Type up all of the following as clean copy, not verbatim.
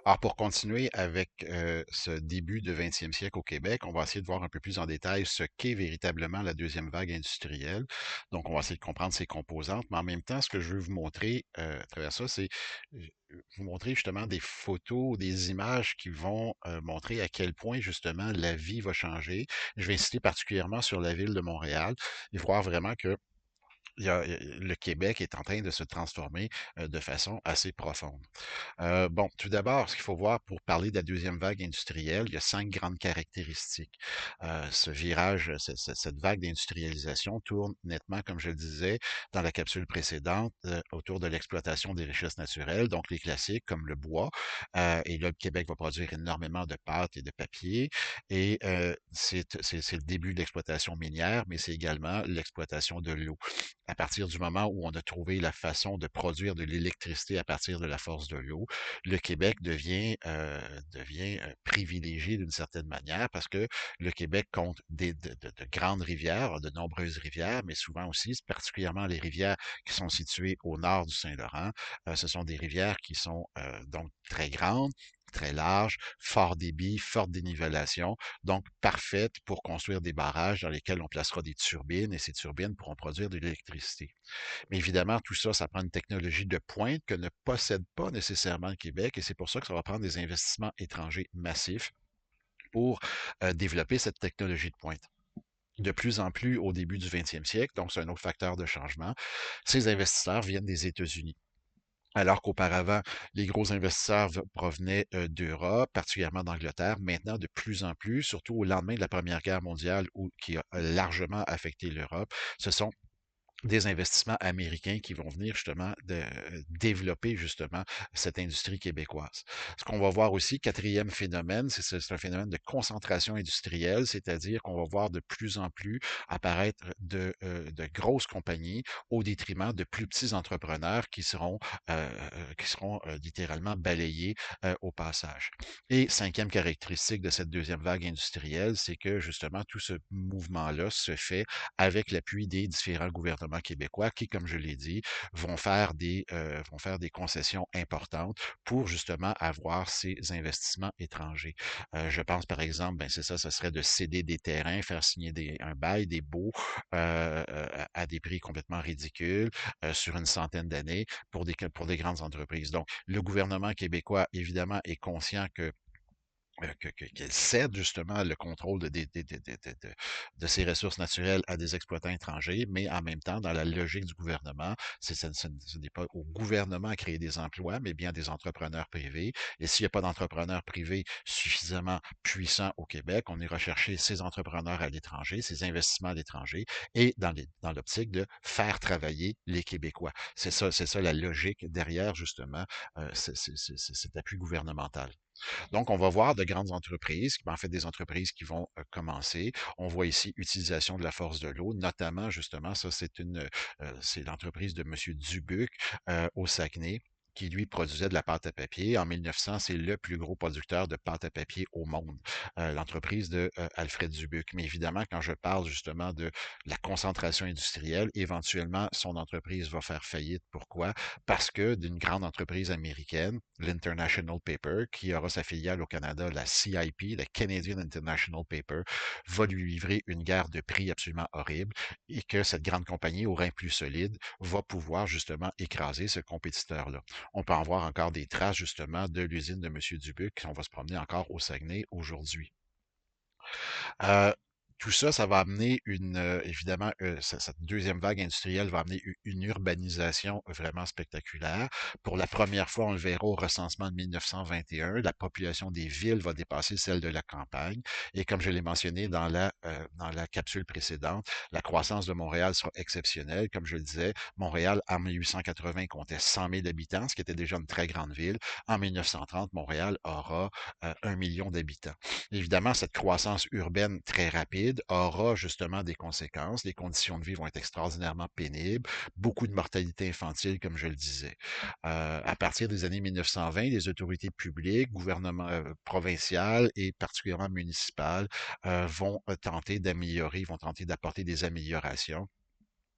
Alors, pour continuer avec ce début de 20e siècle au Québec, on va essayer de voir un peu plus en détail ce qu'est véritablement la deuxième vague industrielle. Donc, on va essayer de comprendre ses composantes, mais en même temps, ce que je veux vous montrer à travers ça, c'est vous montrer justement des photos, des images qui vont montrer à quel point justement la vie va changer. Je vais insister particulièrement sur la ville de Montréal et voir vraiment que le Québec est en train de se transformer de façon assez profonde. Bon, tout d'abord, ce qu'il faut voir pour parler de la deuxième vague industrielle, il y a 5 grandes caractéristiques. Ce virage, cette vague d'industrialisation tourne nettement, comme je le disais dans la capsule précédente, autour de l'exploitation des richesses naturelles, donc les classiques comme le bois. Et là, le Québec va produire énormément de pâtes et de papier. Et c'est le début de l'exploitation minière, mais c'est également l'exploitation de l'eau. À partir du moment où on a trouvé la façon de produire de l'électricité à partir de la force de l'eau, le Québec devient privilégié d'une certaine manière parce que le Québec compte de grandes rivières, de nombreuses rivières, mais souvent aussi, particulièrement les rivières qui sont situées au nord du Saint-Laurent. Ce sont des rivières qui sont donc très grandes, très larges, fort débit, forte dénivellation, donc parfaite pour construire des barrages dans lesquels on placera des turbines et ces turbines pourront produire de l'électricité. Mais évidemment, tout ça, ça prend une technologie de pointe que ne possède pas nécessairement le Québec et c'est pour ça que ça va prendre des investissements étrangers massifs pour développer cette technologie de pointe. De plus en plus au début du 20e siècle, donc c'est un autre facteur de changement, ces investisseurs viennent des États-Unis. Alors qu'auparavant, les gros investisseurs provenaient d'Europe, particulièrement d'Angleterre. Maintenant, de plus en plus, surtout au lendemain de la Première Guerre mondiale, qui a largement affecté l'Europe, ce sont des investissements américains qui vont venir justement développer justement cette industrie québécoise. Ce qu'on va voir aussi, quatrième phénomène, c'est un phénomène de concentration industrielle, c'est-à-dire qu'on va voir de plus en plus apparaître de grosses compagnies au détriment de plus petits entrepreneurs qui seront littéralement balayés au passage. Et cinquième caractéristique de cette deuxième vague industrielle, c'est que justement tout ce mouvement-là se fait avec l'appui des différents gouvernements québécois qui, comme je l'ai dit, vont faire des concessions importantes pour justement avoir ces investissements étrangers. Je pense par exemple, ben c'est ça, ce serait de céder des terrains, faire signer un bail, des baux à des prix complètement ridicules sur une centaine d'années pour des grandes entreprises. Donc, le gouvernement québécois, évidemment, est conscient qu'elle cède justement le contrôle de ces ressources naturelles à des exploitants étrangers, mais en même temps, dans la logique du gouvernement, ce n'est pas au gouvernement à créer des emplois, mais bien des entrepreneurs privés. Et s'il n'y a pas d'entrepreneurs privés suffisamment puissants au Québec, on ira chercher ces entrepreneurs à l'étranger, ces investissements à l'étranger, et dans l'optique de faire travailler les Québécois. C'est ça la logique derrière justement cet appui gouvernemental. Donc, on va voir de grandes entreprises, en fait des entreprises qui vont commencer. On voit ici utilisation de la force de l'eau, notamment justement, ça c'est l'entreprise de Monsieur Dubuc au Saguenay qui lui produisait de la pâte à papier. En 1900, c'est le plus gros producteur de pâte à papier au monde, l'entreprise de Alfred Dubuc. Mais évidemment, quand je parle justement de la concentration industrielle, éventuellement, son entreprise va faire faillite. Pourquoi? Parce que d'une grande entreprise américaine, l'International Paper, qui aura sa filiale au Canada, la CIP, la Canadian International Paper, va lui livrer une guerre de prix absolument horrible et que cette grande compagnie, au rein plus solide, va pouvoir justement écraser ce compétiteur-là. On peut en voir encore des traces justement de l'usine de M. Dubuc, on va se promener encore au Saguenay aujourd'hui. Euh, Tout ça, ça va amener évidemment, cette deuxième vague industrielle va amener une urbanisation vraiment spectaculaire. Pour la première fois, on le verra au recensement de 1921, la population des villes va dépasser celle de la campagne. Et comme je l'ai mentionné dans la capsule précédente, la croissance de Montréal sera exceptionnelle. Comme je le disais, Montréal, en 1880, comptait 100 000 habitants, ce qui était déjà une très grande ville. En 1930, Montréal aura 1 million d'habitants. Évidemment, cette croissance urbaine très rapide aura justement des conséquences. Les conditions de vie vont être extraordinairement pénibles, beaucoup de mortalité infantile, comme je le disais. À partir des années 1920, les autorités publiques, gouvernement provincial et particulièrement municipales vont tenter d'améliorer, vont tenter d'apporter des améliorations,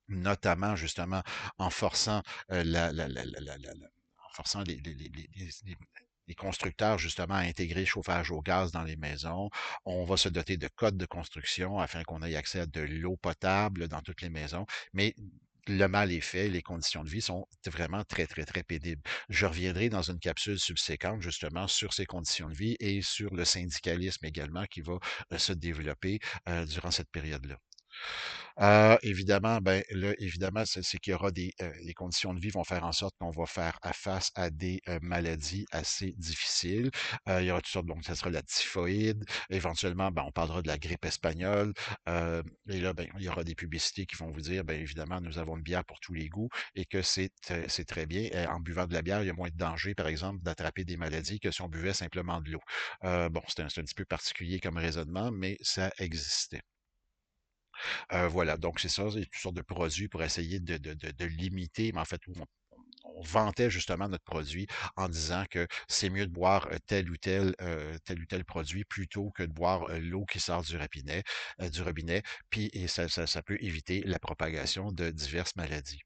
notamment justement en forçant en forçant les constructeurs, justement, à intégrer le chauffage au gaz dans les maisons. On va se doter de codes de construction afin qu'on ait accès à de l'eau potable dans toutes les maisons. Mais le mal est fait, les conditions de vie sont vraiment très, très, très pénibles. Je reviendrai dans une capsule subséquente, justement, sur ces conditions de vie et sur le syndicalisme également qui va se développer durant cette période-là. Évidemment, ben, là, évidemment, c'est qu'il y aura les conditions de vie vont faire en sorte qu'on va faire face à des maladies assez difficiles. Il y aura toutes sortes, donc ça sera la typhoïde. Éventuellement, ben, on parlera de la grippe espagnole. Et là, ben, il y aura des publicités qui vont vous dire, ben, évidemment, nous avons une bière pour tous les goûts et que c'est très bien. En buvant de la bière, il y a moins de danger, par exemple, d'attraper des maladies que si on buvait simplement de l'eau. Bon, c'est un petit peu particulier comme raisonnement, mais ça existait. Voilà, donc c'est ça, c'est toutes sortes de produits pour essayer de limiter, mais en fait, on vantait justement notre produit en disant que c'est mieux de boire tel ou tel produit plutôt que de boire l'eau qui sort du robinet, puis et ça peut éviter la propagation de diverses maladies.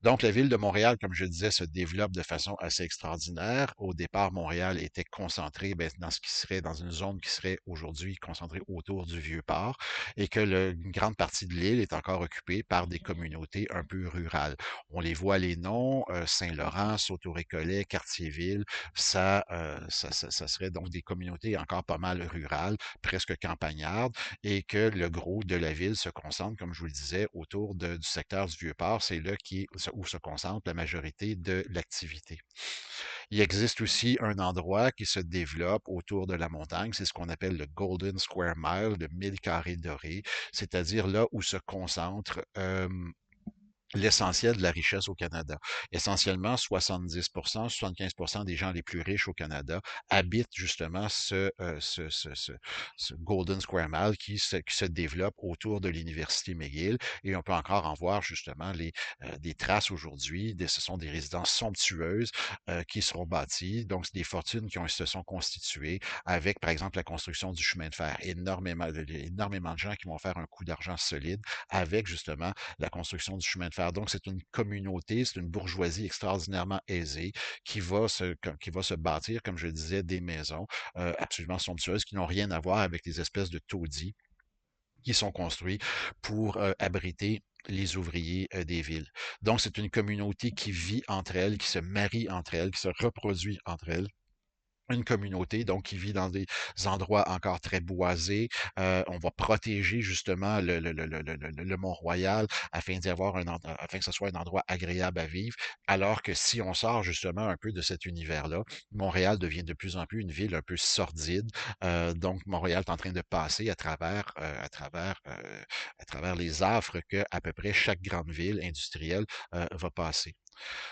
Donc, la ville de Montréal, comme je disais, se développe de façon assez extraordinaire. Au départ, Montréal était concentré dans ce qui serait dans une zone qui serait aujourd'hui concentrée autour du Vieux-Port et que une grande partie de l'île est encore occupée par des communautés un peu rurales. On les voit les noms, Saint-Laurent, Sauto-Récollet, Cartierville, ça serait donc des communautés encore pas mal rurales, presque campagnardes, et que le gros de la ville se concentre, comme je vous le disais, autour du secteur du Vieux-Port. C'est là où se concentre la majorité de l'activité. Il existe aussi un endroit qui se développe autour de la montagne, c'est ce qu'on appelle le Golden Square Mile, le 1000 carrés dorés, c'est-à-dire là où se concentre l'essentiel de la richesse au Canada. Essentiellement, 70 75 des gens les plus riches au Canada habitent justement ce Golden Square Mile qui se développe autour de l'Université McGill. Et on peut encore en voir justement des traces aujourd'hui. Ce sont des résidences somptueuses qui seront bâties. Donc, c'est des fortunes se sont constituées avec, par exemple, la construction du chemin de fer. Énormément de gens qui vont faire un coup d'argent solide avec justement la construction du chemin de fer. Donc, c'est une communauté, c'est une bourgeoisie extraordinairement aisée qui va se bâtir, comme je le disais, des maisons absolument somptueuses qui n'ont rien à voir avec les espèces de taudis qui sont construits pour abriter les ouvriers des villes. Donc, c'est une communauté qui vit entre elles, qui se marie entre elles, qui se reproduit entre elles, une communauté, donc qui vit dans des endroits encore très boisés. On va protéger justement le Mont-Royal afin que ce soit un endroit agréable à vivre. Alors que si on sort justement un peu de cet univers-là, Montréal devient de plus en plus une ville un peu sordide. Donc Montréal est en train de passer à travers les affres que à peu près chaque grande ville industrielle va passer.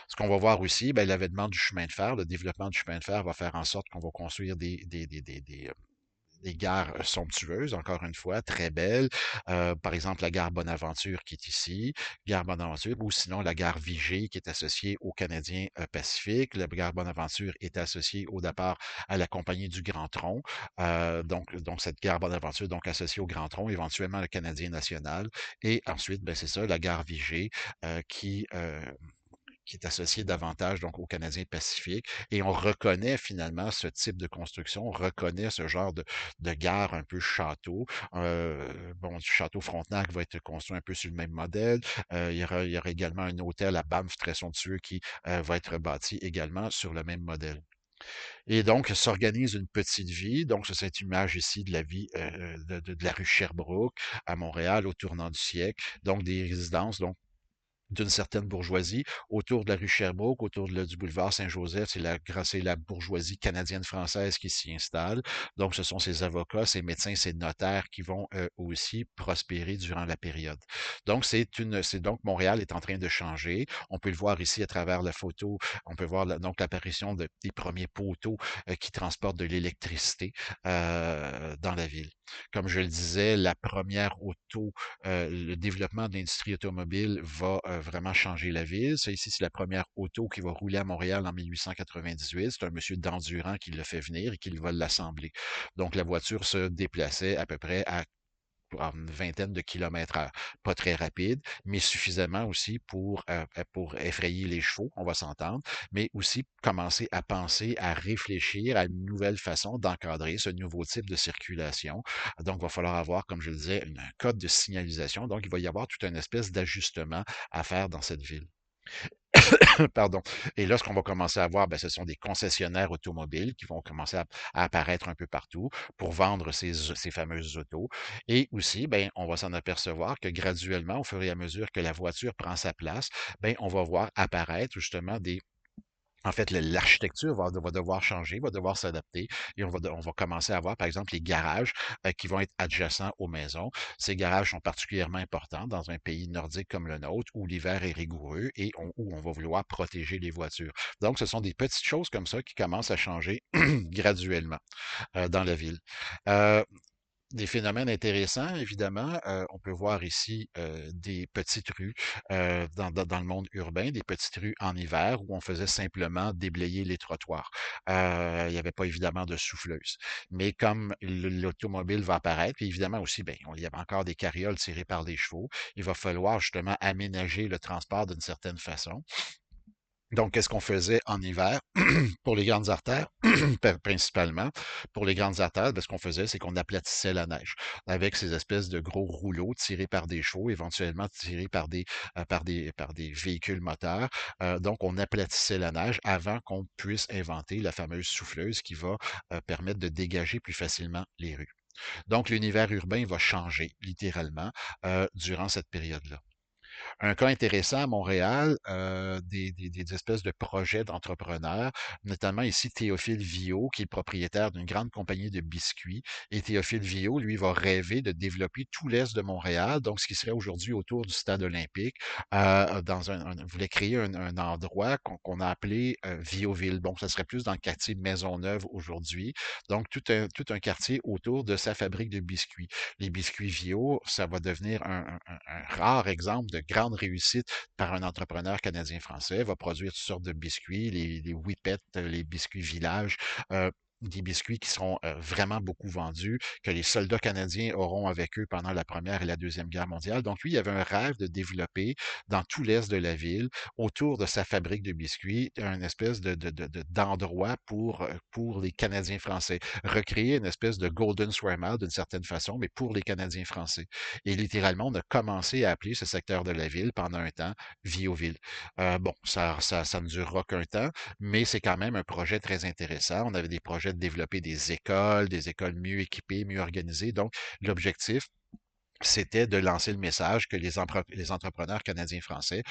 Ce qu'on va voir aussi, ben, l'avènement du chemin de fer, le développement du chemin de fer va faire en sorte qu'on va construire des gares somptueuses, encore une fois, très belles. Par exemple, la gare Bonaventure qui est ici, gare Bonaventure, ou sinon la gare Vigée qui est associée au Canadien Pacifique. La gare Bonaventure est associée au départ à la compagnie du Grand Tronc. Donc cette gare Bonaventure, donc associée au Grand Tronc, éventuellement le Canadien national. Et ensuite, ben, c'est ça, la gare Vigée qui est associé davantage donc au Canadien Pacifique. Et on reconnaît finalement ce type de construction, on reconnaît ce genre de gare un peu château. Bon, du château Frontenac va être construit un peu sur le même modèle. Il y aura également un hôtel à Banff très somptueux qui va être bâti également sur le même modèle. Et donc, s'organise une petite vie. Donc, c'est cette image ici de la vie de la rue Sherbrooke à Montréal au tournant du siècle. Donc, des résidences. Donc, d'une certaine bourgeoisie. Autour de la rue Sherbrooke, du boulevard Saint-Joseph, c'est la bourgeoisie canadienne-française qui s'y installe. Donc, ce sont ces avocats, ces médecins, ces notaires qui vont aussi prospérer durant la période. Donc, c'est donc Montréal est en train de changer. On peut le voir ici à travers la photo. On peut voir donc l'apparition des premiers poteaux qui transportent de l'électricité dans la ville. Comme je le disais, la première auto le développement de l'industrie automobile va vraiment changer la ville. Ça ici, c'est la première auto qui va rouler à Montréal en 1898. C'est un monsieur d'Endurant qui l'a fait venir et qui va l'assembler. Donc, la voiture se déplaçait à peu près à à une vingtaine de kilomètres heure. Pas très rapide, mais suffisamment aussi pour effrayer les chevaux, on va s'entendre, mais aussi commencer à penser, à réfléchir à une nouvelle façon d'encadrer ce nouveau type de circulation. Donc, il va falloir avoir, comme je le disais, un code de signalisation. Donc, il va y avoir tout un espèce d'ajustement à faire dans cette ville. Pardon. Et là, ce qu'on va commencer à voir, ben, ce sont des concessionnaires automobiles qui vont commencer à apparaître un peu partout pour vendre ces fameuses autos. Et aussi, ben, on va s'en apercevoir que graduellement, au fur et à mesure que la voiture prend sa place, ben, on va voir apparaître justement en fait, l'architecture va devoir changer, va devoir s'adapter et on va commencer à avoir, par exemple, les garages qui vont être adjacents aux maisons. Ces garages sont particulièrement importants dans un pays nordique comme le nôtre où l'hiver est rigoureux et où on va vouloir protéger les voitures. Donc, ce sont des petites choses comme ça qui commencent à changer graduellement dans la ville. Euh, des phénomènes intéressants, évidemment. On peut voir ici des petites rues dans le monde urbain, des petites rues en hiver où on faisait simplement déblayer les trottoirs. Il n'y avait pas évidemment de souffleuse. Mais comme l'automobile va apparaître, puis évidemment aussi, ben, il y avait encore des carrioles tirées par des chevaux, il va falloir justement aménager le transport d'une certaine façon. Donc, qu'est-ce qu'on faisait en hiver pour les grandes artères, principalement? Pour les grandes artères, ben, ce qu'on faisait, c'est qu'on aplatissait la neige avec ces espèces de gros rouleaux tirés par des chevaux, éventuellement tirés par des véhicules moteurs. Donc, on aplatissait la neige avant qu'on puisse inventer la fameuse souffleuse qui va permettre de dégager plus facilement les rues. Donc, l'univers urbain va changer littéralement durant cette période-là. Un cas intéressant à Montréal, des espèces de projets d'entrepreneurs, notamment ici Théophile Viau, qui est propriétaire d'une grande compagnie de biscuits. Et Théophile Viau, lui, va rêver de développer tout l'est de Montréal, donc ce qui serait aujourd'hui autour du stade olympique, voulait créer un endroit qu'on a appelé Viauville. Donc, ça serait plus dans le quartier Maisonneuve aujourd'hui. Donc, tout un quartier autour de sa fabrique de biscuits. Les biscuits Vio, ça va devenir un rare exemple de grande réussite par un entrepreneur canadien-français. Il va produire toutes sortes de biscuits, les Whippets, les biscuits Village. Des biscuits qui seront vraiment beaucoup vendus, que les soldats canadiens auront avec eux pendant la Première et la Deuxième Guerre mondiale. Donc, lui, il avait un rêve de développer dans tout l'est de la ville, autour de sa fabrique de biscuits, un espèce d'endroit pour les Canadiens français. Recréer une espèce de Golden Square Mile d'une certaine façon, mais pour les Canadiens français. Et littéralement, on a commencé à appeler ce secteur de la ville pendant un temps Viauville. Bon, ça ne durera qu'un temps, mais c'est quand même un projet très intéressant. On avait des projets de développer des écoles mieux équipées, mieux organisées. Donc, l'objectif, c'était de lancer le message que les entrepreneurs canadiens-français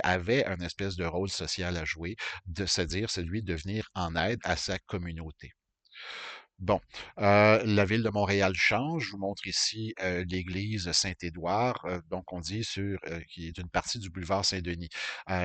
avaient un espèce de rôle social à jouer, c'est-à-dire celui de venir en aide à sa communauté. Bon, la ville de Montréal change. Je vous montre ici l'église Saint-Édouard, donc on dit qui est une partie du boulevard Saint-Denis.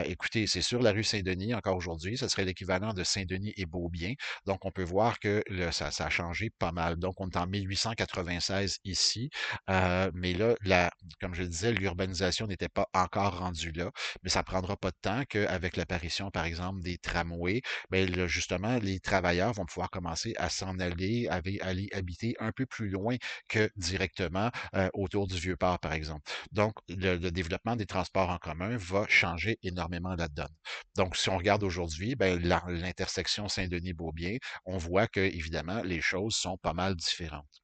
Écoutez, c'est sur la rue Saint-Denis encore aujourd'hui. Ce serait l'équivalent de Saint-Denis et Beaubien. Donc on peut voir que ça a changé pas mal. Donc on est en 1896 ici, mais là, comme je le disais, l'urbanisation n'était pas encore rendue là, mais ça prendra pas de temps qu'avec l'apparition, par exemple, des tramways, ben, là, justement, les travailleurs vont pouvoir commencer à s'en aller habiter un peu plus loin que directement autour du Vieux-Port, par exemple. Donc, le développement des transports en commun va changer énormément la donne. Donc, si on regarde aujourd'hui, ben, l'intersection Saint-Denis-Beaubien, on voit que, évidemment, les choses sont pas mal différentes.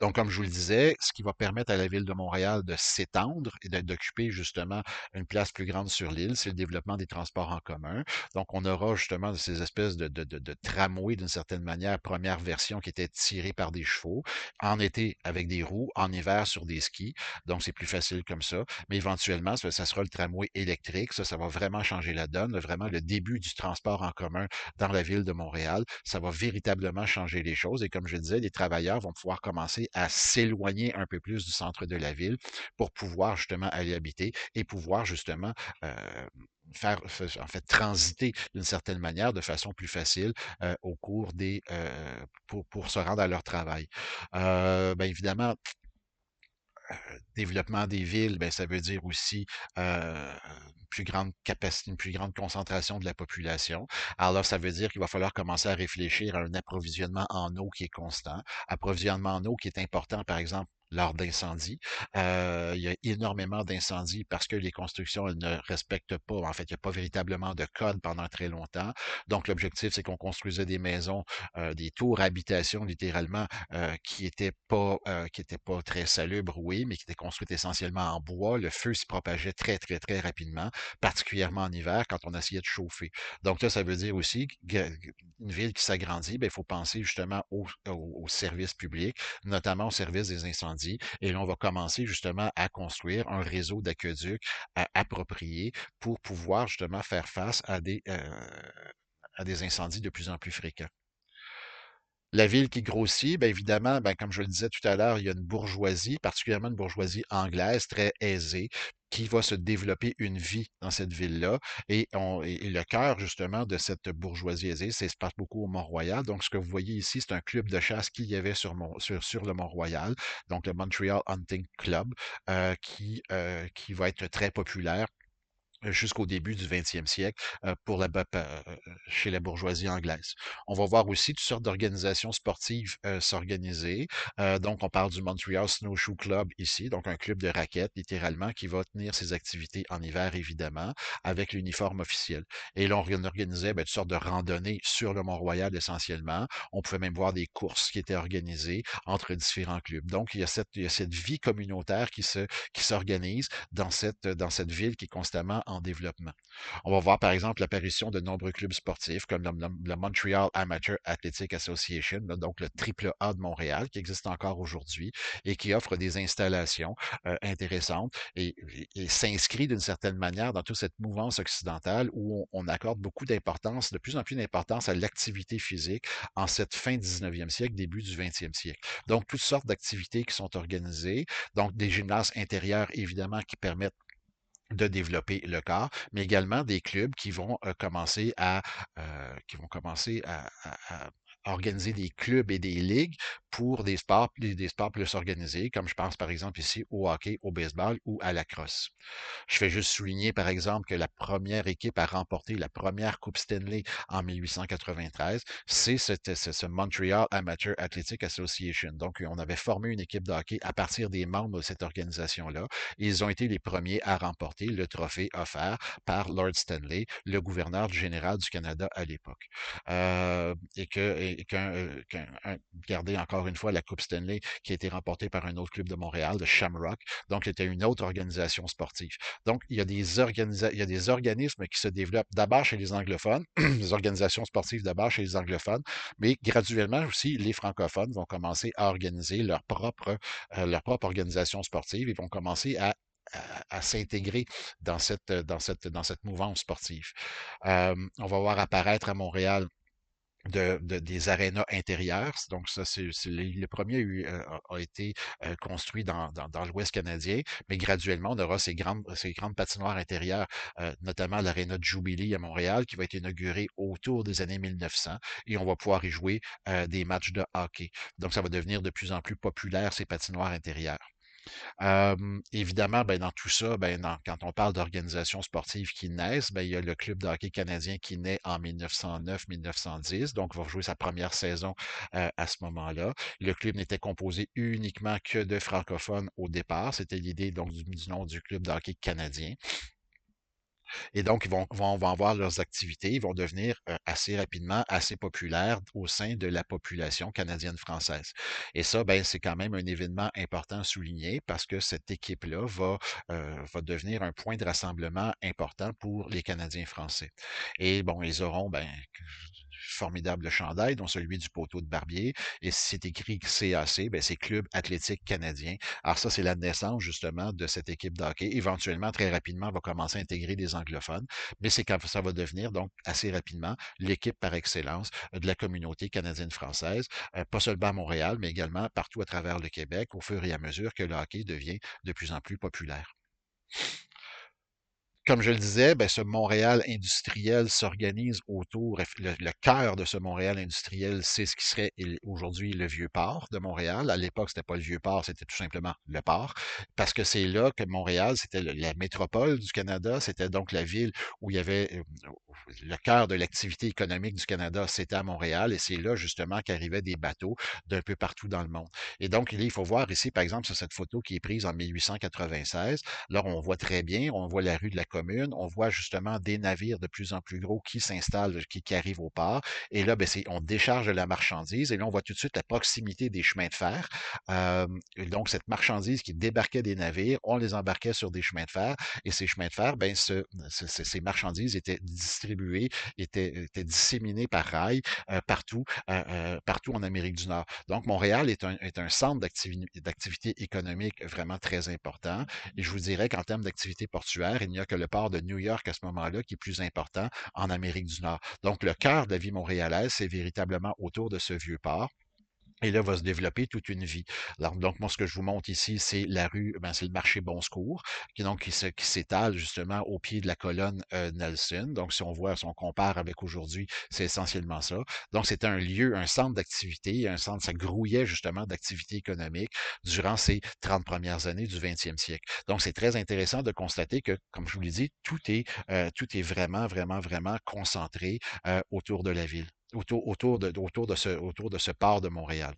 Donc, comme je vous le disais, ce qui va permettre à la ville de Montréal de s'étendre et d'occuper justement une place plus grande sur l'île, c'est le développement des transports en commun. Donc, on aura justement ces espèces de tramways d'une certaine manière, première version qui était tirée par des chevaux, en été avec des roues, en hiver sur des skis. Donc, c'est plus facile comme ça. Mais éventuellement, ça sera le tramway électrique. Ça va vraiment changer la donne, vraiment le début du transport en commun dans la ville de Montréal. Ça va véritablement changer les choses. Et comme je disais, les travailleurs vont pouvoir commencer à s'éloigner un peu plus du centre de la ville pour pouvoir justement aller habiter et pouvoir justement en fait, transiter d'une certaine manière, de façon plus facile au cours pour se rendre à leur travail. Bien évidemment, développement des villes, ben, ça veut dire aussi une plus grande capacité, une plus grande concentration de la population. Alors là, ça veut dire qu'il va falloir commencer à réfléchir à un approvisionnement en eau qui est constant, approvisionnement en eau qui est important, par exemple, lors d'incendies. Il y a énormément d'incendies parce que les constructions, elles ne respectent pas. En fait, il n'y a pas véritablement de code pendant très longtemps. Donc, l'objectif, c'est qu'on construisait des maisons, des tours habitation, littéralement, qui étaient pas très salubres, oui, mais qui étaient construites essentiellement en bois. Le feu s'y propageait très, très, très rapidement, particulièrement en hiver quand on essayait de chauffer. Donc là, ça veut dire aussi qu'une ville qui s'agrandit, ben, il faut penser justement aux services publics, notamment au service des incendies. Et là, on va commencer justement à construire un réseau d'aqueducs approprié pour pouvoir justement faire face à des incendies de plus en plus fréquents. La ville qui grossit, bien évidemment, ben, comme je le disais tout à l'heure, il y a une bourgeoisie, particulièrement une bourgeoisie anglaise très aisée, qui va se développer une vie dans cette ville-là. Et le cœur, justement, de cette bourgeoisie aisée, c'est se passe beaucoup au Mont-Royal. Donc, ce que vous voyez ici, c'est un club de chasse qu'il y avait sur le Mont-Royal, donc le Montreal Hunting Club, qui va être très populaire jusqu'au début du 20e siècle chez la bourgeoisie anglaise. On va voir aussi toutes sortes d'organisations sportives s'organiser. Donc, on parle du Montreal Snowshoe Club ici, donc un club de raquettes, littéralement, qui va tenir ses activités en hiver, évidemment, avec l'uniforme officiel. Et là, on organisait toutes sortes de randonnées sur le Mont-Royal essentiellement. On pouvait même voir des courses qui étaient organisées entre différents clubs. Donc, il y a cette vie communautaire qui s'organise dans cette ville qui est constamment en développement. On va voir par exemple l'apparition de nombreux clubs sportifs comme le Montreal Amateur Athletic Association, là, donc le triple A de Montréal, qui existe encore aujourd'hui et qui offre des installations intéressantes et s'inscrit d'une certaine manière dans toute cette mouvance occidentale où on accorde beaucoup d'importance, de plus en plus d'importance à l'activité physique en cette fin 19e siècle, début du 20e siècle. Donc, toutes sortes d'activités qui sont organisées, donc des gymnases intérieurs, évidemment, qui permettent de développer le corps, mais également des clubs qui vont commencer à organiser des clubs et des ligues pour des sports plus organisés, comme je pense par exemple ici au hockey, au baseball ou à la crosse. Je fais juste souligner, par exemple, que la première équipe à remporter la première Coupe Stanley en 1893, ce Montreal Amateur Athletic Association. Donc, on avait formé une équipe de hockey à partir des membres de cette organisation-là. Ils ont été les premiers à remporter le trophée offert par Lord Stanley, le gouverneur général du Canada à l'époque. Garder encore une fois la Coupe Stanley qui a été remportée par un autre club de Montréal, le Shamrock. Donc, c'était une autre organisation sportive. Donc, il y a des organismes qui se développent d'abord chez les anglophones, des organisations sportives d'abord chez les anglophones, mais graduellement aussi, les francophones vont commencer à organiser leur propre organisation sportive et vont commencer à s'intégrer dans cette mouvance sportive. On va voir apparaître à Montréal des arénas intérieures. Donc, ça, le premier a été construit dans l'Ouest canadien, mais graduellement, on aura ces grandes patinoires intérieures, notamment l'aréna de Jubilee à Montréal, qui va être inaugurée autour des années 1900, et on va pouvoir y jouer des matchs de hockey. Donc, ça va devenir de plus en plus populaire, ces patinoires intérieures. Évidemment, ben, dans tout ça, quand on parle d'organisations sportives qui naissent, ben, il y a le club de hockey canadien qui naît en 1909-1910, donc va jouer sa première saison à ce moment-là. Le club n'était composé uniquement que de francophones au départ. C'était l'idée donc du nom du club de hockey canadien. Et donc, vont avoir leurs activités, ils vont devenir assez rapidement assez populaires au sein de la population canadienne-française. Et ça, ben, c'est quand même un événement important à souligner parce que cette équipe-là va devenir un point de rassemblement important pour les Canadiens français. Et bon, ils auront ben, formidable chandail, dont celui du poteau de Barbier. Et si c'est écrit CAC, ben, c'est Club athlétique canadien. Alors ça, c'est la naissance justement de cette équipe de hockey. Éventuellement, très rapidement, on va commencer à intégrer des anglophones, mais c'est quand ça va devenir donc assez rapidement l'équipe par excellence de la communauté canadienne-française, pas seulement à Montréal, mais également partout à travers le Québec, au fur et à mesure que le hockey devient de plus en plus populaire. Comme je le disais, ben, ce Montréal industriel s'organise autour, le cœur de ce Montréal industriel, c'est ce qui serait aujourd'hui le Vieux-Port de Montréal. À l'époque, c'était pas le Vieux-Port, c'était tout simplement le port, parce que c'est là que Montréal, c'était la métropole du Canada, c'était donc la ville où il y avait le cœur de l'activité économique du Canada, c'était à Montréal, et c'est là justement qu'arrivaient des bateaux d'un peu partout dans le monde. Et donc, il faut voir ici, par exemple, sur cette photo qui est prise en 1896, là, on voit très bien, on voit la rue de la Commune, on voit justement des navires de plus en plus gros qui s'installent, qui arrivent au port. Et là, ben, on décharge de la marchandise. Et là, on voit tout de suite la proximité des chemins de fer. Et donc, cette marchandise qui débarquait des navires, on les embarquait sur des chemins de fer. Et ces chemins de fer, ben, ces marchandises étaient distribuées, étaient disséminées par rail partout en Amérique du Nord. Donc, Montréal est un centre d'activité économique vraiment très important. Et je vous dirais qu'en termes d'activité portuaire, il n'y a que le port de New York à ce moment-là qui est plus important en Amérique du Nord. Donc, le cœur de la vie montréalaise, c'est véritablement autour de ce vieux port. Et là, va se développer toute une vie. Alors, donc, moi, ce que je vous montre ici, c'est la rue, ben, c'est le marché Bon Secours, qui s'étale justement au pied de la colonne Nelson. Donc, si on compare avec aujourd'hui, c'est essentiellement ça. Donc, c'était un lieu, un centre d'activité, un centre, ça grouillait justement d'activité économique durant ces 30 premières années du 20e siècle. Donc, c'est très intéressant de constater que, comme je vous l'ai dit, tout est vraiment, vraiment, vraiment concentré autour de la ville autour de ce port de Montréal.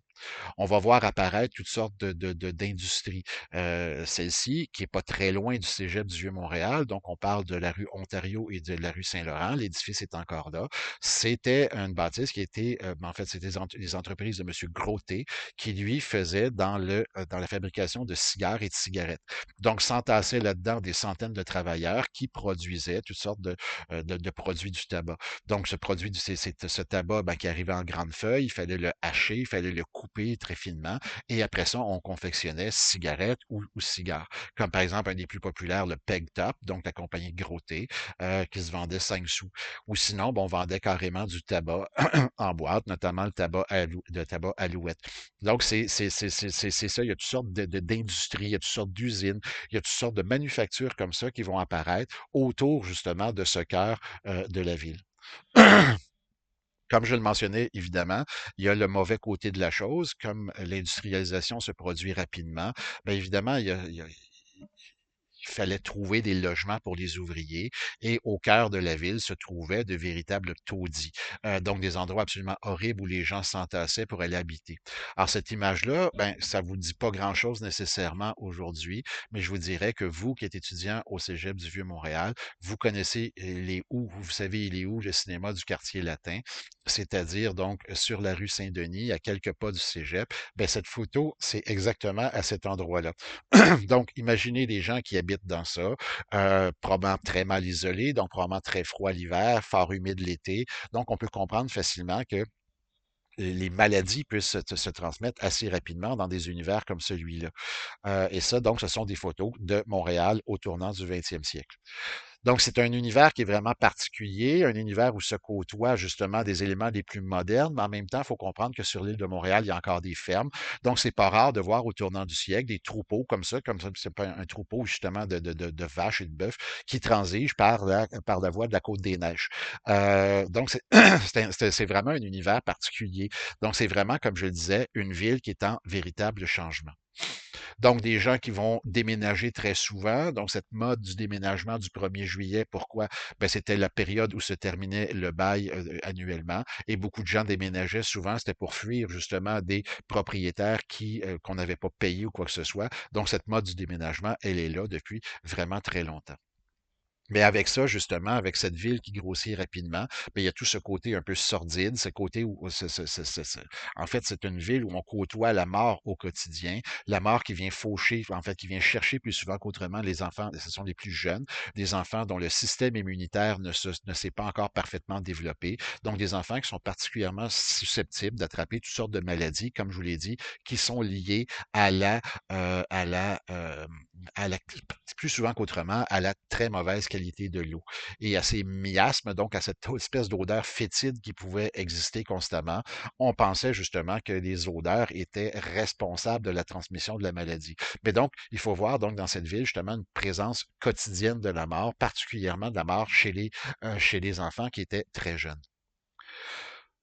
On va voir apparaître toutes sortes d'industries. Celle-ci, qui est pas très loin du cégep du Vieux-Montréal, donc on parle de la rue Ontario et de la rue Saint-Laurent, l'édifice est encore là. C'était une bâtisse qui était, en fait, c'était les entreprises de M. Groté qui, lui, faisait dans la fabrication de cigares et de cigarettes. Donc, s'entassaient là-dedans des centaines de travailleurs qui produisaient toutes sortes de produits du tabac. Donc, ce tabac ben, qui arrivait en grande feuille, il fallait le hacher, il fallait le couper très finement, et après ça, on confectionnait cigarettes ou cigares. Comme par exemple, un des plus populaires, le Peg Top, donc la compagnie Groté, qui se vendait 5 sous. Ou sinon, bon, on vendait carrément du tabac en boîte, notamment le tabac Alouette. Donc, c'est ça, il y a toutes sortes d'industries, il y a toutes sortes d'usines, il y a toutes sortes de manufactures comme ça qui vont apparaître autour justement de ce cœur de la ville. Comme je le mentionnais, évidemment, il y a le mauvais côté de la chose. Comme l'industrialisation se produit rapidement, bien évidemment, il fallait trouver des logements pour les ouvriers et au cœur de la ville se trouvaient de véritables taudis, donc des endroits absolument horribles où les gens s'entassaient pour aller habiter. Alors cette image-là, ben, ça vous dit pas grand-chose nécessairement aujourd'hui, mais je vous dirais que vous qui êtes étudiant au Cégep du Vieux-Montréal, vous connaissez vous savez il est où le cinéma du quartier latin, c'est-à-dire donc sur la rue Saint-Denis, à quelques pas du Cégep. Ben, cette photo, c'est exactement à cet endroit-là. Donc, imaginez les gens qui habitent dans ça, probablement très mal isolés, donc probablement très froid l'hiver, fort humide l'été. Donc, on peut comprendre facilement que les maladies puissent se transmettre assez rapidement dans des univers comme celui-là. Et ça, donc, ce sont des photos de Montréal au tournant du 20e siècle. Donc, c'est un univers qui est vraiment particulier, un univers où se côtoient justement des éléments les plus modernes, mais en même temps, il faut comprendre que sur l'île de Montréal, il y a encore des fermes. Donc, c'est pas rare de voir au tournant du siècle des troupeaux comme ça c'est pas un troupeau justement de vaches et de bœufs qui transigent par la voie de la côte des Neiges. Donc, c'est vraiment un univers particulier. Donc, c'est vraiment, comme je le disais, une ville qui est en véritable changement. Donc, des gens qui vont déménager très souvent. Donc, cette mode du déménagement du 1er juillet, pourquoi? Ben, c'était la période où se terminait le bail annuellement et beaucoup de gens déménageaient souvent. C'était pour fuir justement des propriétaires qu'on n'avait pas payé ou quoi que ce soit. Donc, cette mode du déménagement, elle est là depuis vraiment très longtemps. Mais avec ça, justement, avec cette ville qui grossit rapidement, ben, il y a tout ce côté un peu sordide, ce côté où, en fait, c'est une ville où on côtoie la mort au quotidien, la mort qui vient faucher, en fait, qui vient chercher plus souvent qu'autrement les enfants, ce sont les plus jeunes, des enfants dont le système immunitaire ne s'est pas encore parfaitement développé, donc des enfants qui sont particulièrement susceptibles d'attraper toutes sortes de maladies, comme je vous l'ai dit, qui sont liées à la à la, plus souvent qu'autrement, à la très mauvaise qualité de l'eau et à ces miasmes, donc à cette espèce d'odeur fétide qui pouvait exister constamment. On pensait justement que les odeurs étaient responsables de la transmission de la maladie. Mais donc, il faut voir donc dans cette ville justement une présence quotidienne de la mort, particulièrement de la mort chez les enfants qui étaient très jeunes.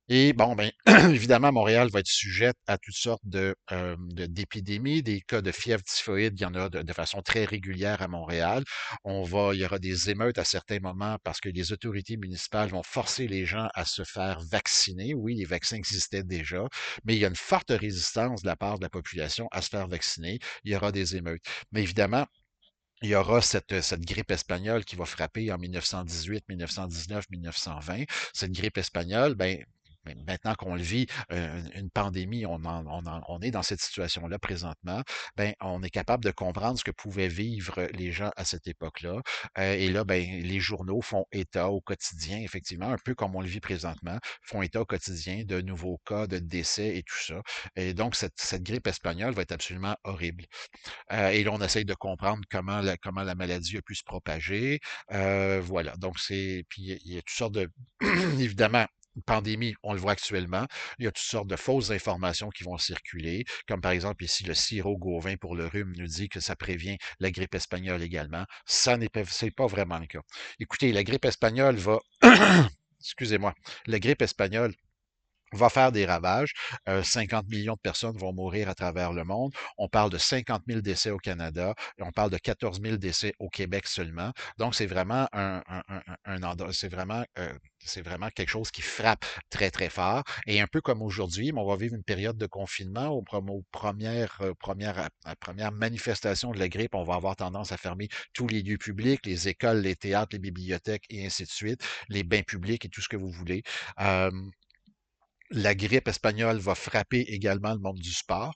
Et bon, ben, évidemment, Montréal va être sujette à toutes sortes d'épidémies, des cas de fièvre typhoïde, il y en a de façon très régulière à Montréal. Il y aura des émeutes à certains moments parce que les autorités municipales vont forcer les gens à se faire vacciner. Oui, les vaccins existaient déjà, mais il y a une forte résistance de la part de la population à se faire vacciner. Il y aura des émeutes. Mais évidemment, il y aura cette grippe espagnole qui va frapper en 1918, 1919, 1920. Cette grippe espagnole, ben, maintenant qu'on le vit, une pandémie, on est dans cette situation-là présentement, ben, on est capable de comprendre ce que pouvaient vivre les gens à cette époque-là. Et là, ben, les journaux font état au quotidien, effectivement, un peu comme on le vit présentement, font état au quotidien de nouveaux cas, de décès et tout ça. Et donc, cette grippe espagnole va être absolument horrible. Et là, on essaye de comprendre comment la maladie a pu se propager. Voilà. Donc, puis il y a toutes sortes de, évidemment, une pandémie, on le voit actuellement. Il y a toutes sortes de fausses informations qui vont circuler, comme par exemple ici le sirop Gauvin pour le rhume nous dit que ça prévient la grippe espagnole également. Ça n'est pas, c'est pas vraiment le cas. Écoutez, la grippe espagnole va, excusez-moi, la grippe espagnole va faire des ravages. 50 millions de personnes vont mourir à travers le monde. On parle de 50 000 décès au Canada et on parle de 14 000 décès au Québec seulement. Donc, c'est vraiment c'est vraiment quelque chose qui frappe très, très fort. Et un peu comme aujourd'hui, on va vivre une période de confinement. Aux premières manifestations de la grippe, on va avoir tendance à fermer tous les lieux publics, les écoles, les théâtres, les bibliothèques et ainsi de suite, les bains publics et tout ce que vous voulez. Euh, la grippe espagnole va frapper également le monde du sport.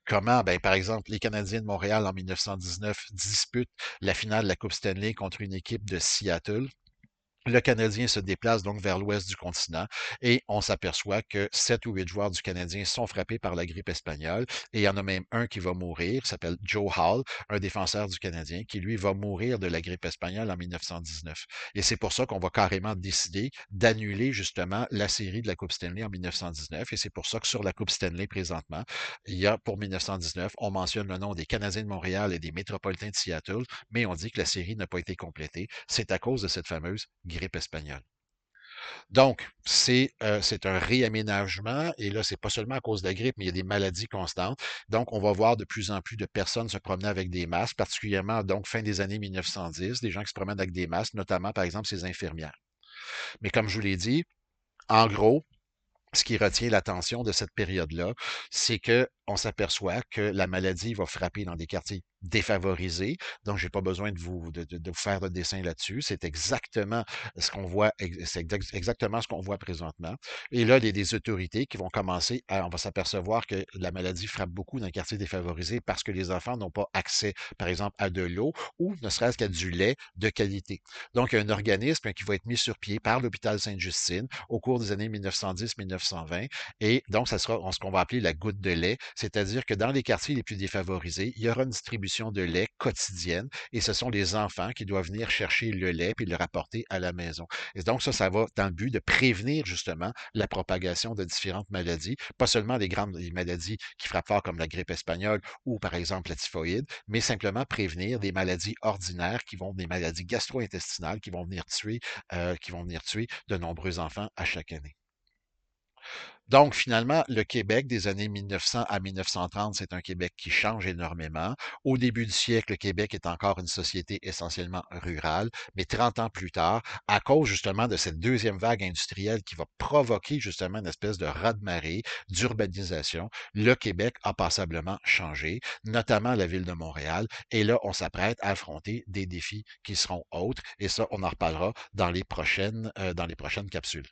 Comment? Ben, par exemple, les Canadiens de Montréal en 1919 disputent la finale de la Coupe Stanley contre une équipe de Seattle. Le Canadien se déplace donc vers l'ouest du continent et on s'aperçoit que 7 ou 8 joueurs du Canadien sont frappés par la grippe espagnole et il y en a même un qui va mourir, qui s'appelle Joe Hall, un défenseur du Canadien, qui lui va mourir de la grippe espagnole en 1919. Et c'est pour ça qu'on va carrément décider d'annuler justement la série de la Coupe Stanley en 1919 et c'est pour ça que sur la Coupe Stanley présentement, il y a pour 1919, on mentionne le nom des Canadiens de Montréal et des Métropolitains de Seattle, mais on dit que la série n'a pas été complétée. C'est à cause de cette fameuse grippe espagnole. Donc, c'est un réaménagement, et là, c'est pas seulement à cause de la grippe, mais il y a des maladies constantes. Donc, on va voir de plus en plus de personnes se promener avec des masques, particulièrement donc fin des années 1910, des gens qui se promènent avec des masques, notamment, par exemple, ces infirmières. Mais comme je vous l'ai dit, en gros, ce qui retient l'attention de cette période-là, c'est que on s'aperçoit que la maladie va frapper dans des quartiers défavorisés. Donc, j'ai pas besoin de vous faire de dessin là-dessus. C'est exactement ce qu'on voit, exactement ce qu'on voit présentement. Et là, il y a des autorités qui vont commencer on va s'apercevoir que la maladie frappe beaucoup dans les quartiers défavorisés parce que les enfants n'ont pas accès, par exemple, à de l'eau ou ne serait-ce qu'à du lait de qualité. Donc, il y a un organisme qui va être mis sur pied par l'hôpital Sainte-Justine au cours des années 1910-1920. Et donc, ça sera ce qu'on va appeler la goutte de lait, c'est-à-dire que dans les quartiers les plus défavorisés, il y aura une distribution de lait quotidienne et ce sont les enfants qui doivent venir chercher le lait puis le rapporter à la maison. Et donc, ça va dans le but de prévenir justement la propagation de différentes maladies, pas seulement les maladies qui frappent fort comme la grippe espagnole ou par exemple la typhoïde, mais simplement prévenir des maladies ordinaires des maladies gastro-intestinales qui vont venir tuer de nombreux enfants à chaque année. Donc, finalement, le Québec des années 1900 à 1930, c'est un Québec qui change énormément. Au début du siècle, le Québec est encore une société essentiellement rurale, mais 30 ans plus tard, à cause justement de cette deuxième vague industrielle qui va provoquer justement une espèce de raz-de-marée d'urbanisation, le Québec a passablement changé, notamment la ville de Montréal. Et là, on s'apprête à affronter des défis qui seront autres. Et ça, on en reparlera dans les prochaines capsules.